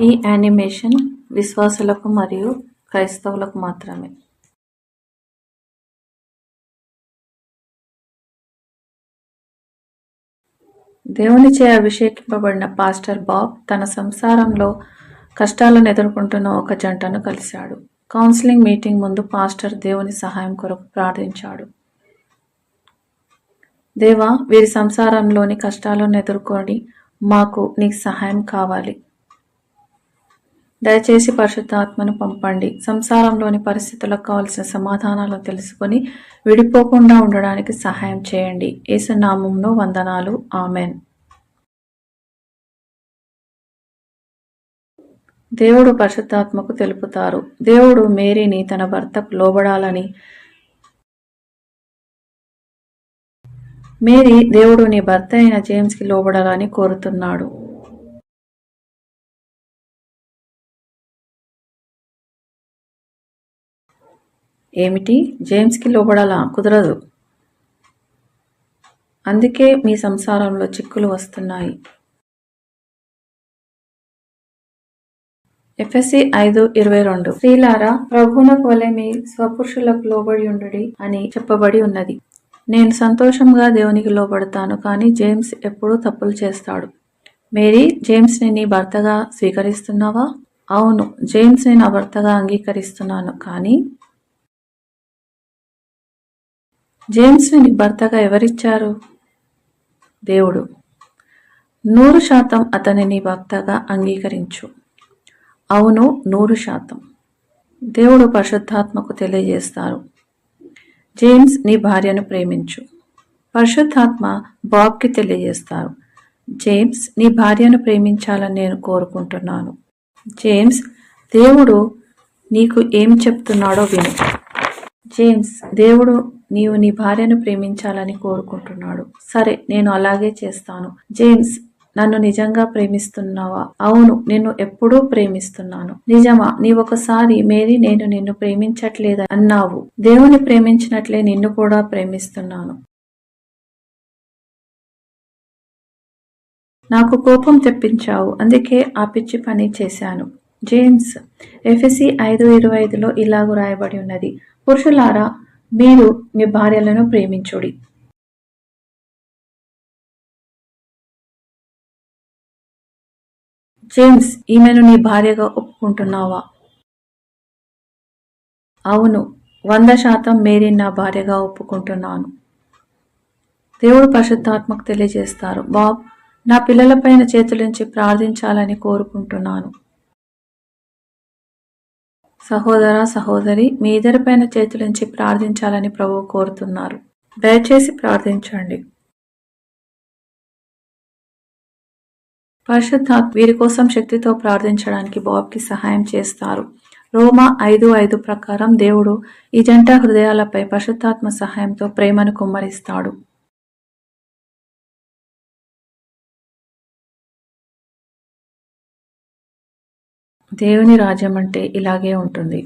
ఈ యానిమేషన్ విశ్వాసులకు మరియు క్రైస్తవులకు మాత్రమే. దేవునిచే అభిషేకింపబడిన పాస్టర్ బాబ్ తన సంసారంలో కష్టాలను ఎదుర్కొంటున్న ఒక జంటను కలిశాడు. కౌన్సిలింగ్ మీటింగ్ ముందు పాస్టర్ దేవుని సహాయం కొరకు ప్రార్థించాడు. దేవా, వీరి సంసారంలోని కష్టాలను ఎదుర్కొని మాకు నీ సహాయం కావాలి. దయచేసి పరిశుద్ధాత్మను పంపండి. సంసారంలోని పరిస్థితులకు కావలసిన సమాధానాలను తెలుసుకొని విడిపోకుండా ఉండడానికి సహాయం చేయండి. యేసు నామములో వందనాలు. ఆమెన్. దేవుడు పరిశుద్ధాత్మకు తెలుపుతారు. దేవుడు మేరీని తన భర్తకు లోబడాలని, మేరీ దేవుడు నీ భర్త అయిన జేమ్స్కి లోబడాలని కోరుతున్నాడు. ఏమిటి? జేమ్స్కి లోబడాలా? కుదరదు. అందుకే మీ సంసారంలో చిక్కులు వస్తున్నాయి. ఎఫెసీ 5:22 స్త్రీలారా, ప్రభువునకు వలె మీ స్వపురుషులకు లోబడి ఉండుడి అని చెప్పబడి ఉన్నది. నేను సంతోషంగా దేవునికి లోబడతాను, కానీ జేమ్స్ ఎప్పుడూ తప్పులు చేస్తాడు. మేరీ, జేమ్స్ని నీ భర్తగా స్వీకరిస్తున్నావా? అవును, జేమ్స్ని నా భర్తగా అంగీకరిస్తున్నాను. కానీ జేమ్స్ని నీ భర్తగా ఎవరిచ్చారు? దేవుడు. 100% అతన్ని నీ భర్తగా అంగీకరించు. అవును, 100%. దేవుడు పరిశుద్ధాత్మకు తెలియజేస్తారు. జేమ్స్, నీ భార్యను ప్రేమించు. పరిశుద్ధాత్మ బాబ్కి తెలియజేస్తారు. జేమ్స్, నీ భార్యను ప్రేమించాలని నేను కోరుకుంటున్నాను. జేమ్స్, దేవుడు నీకు ఏం చెప్తున్నాడో విను. జేమ్స్, దేవుడు నీవు నీ భార్యను ప్రేమించాలని కోరుకుంటున్నాడు. సరే, నేను అలాగే చేస్తాను. జేమ్స్, నన్ను నిజంగా ప్రేమిస్తున్నావా? అవును, నిన్ను ఎప్పుడూ ప్రేమిస్తున్నాను. నిజమా? నీవొకసారి మేరీ, నేను నిన్ను ప్రేమించట్లేదు అన్నావు. దేవుని ప్రేమించినట్లే నిన్ను కూడా ప్రేమిస్తున్నాను. నాకు కోపం తెప్పించావు, అందుకే ఆ పిచ్చి పని చేశాను. జేమ్స్, ఎఫెసీ 5:25లో ఇలాగూ రాయబడి ఉన్నది, పురుషులారా, మీరు మీ భార్యలను ప్రేమించుడి. జేమ్స్, ఈమెను నీ భార్యగా ఒప్పుకుంటున్నావా? అవును, 100% మేరీని నా భార్యగా ఒప్పుకుంటున్నాను. దేవుడు పరిశుద్ధాత్మకు తెలియజేస్తారు. బాబ్, నా పిల్లలపైన చేతులుంచి ప్రార్థించాలని కోరుకుంటున్నాను. సహోదర, సహోదరి, మీ ఇద్దరిపైన చేతులుంచి ప్రార్థించాలని ప్రభువు కోరుతున్నారు. దయచేసి ప్రార్థించండి. పరిశుద్ధాత్మ వీరి కోసం శక్తితో ప్రార్థించడానికి బాబ్కి సహాయం చేస్తారు. రోమా 5:5 ప్రకారం దేవుడు ఈ జంట హృదయాలపై పరిశుద్ధాత్మ సహాయంతో ప్రేమను కుమ్మరిస్తాడు. దేవుని రాజ్యం అంటే ఇలాగే ఉంటుంది.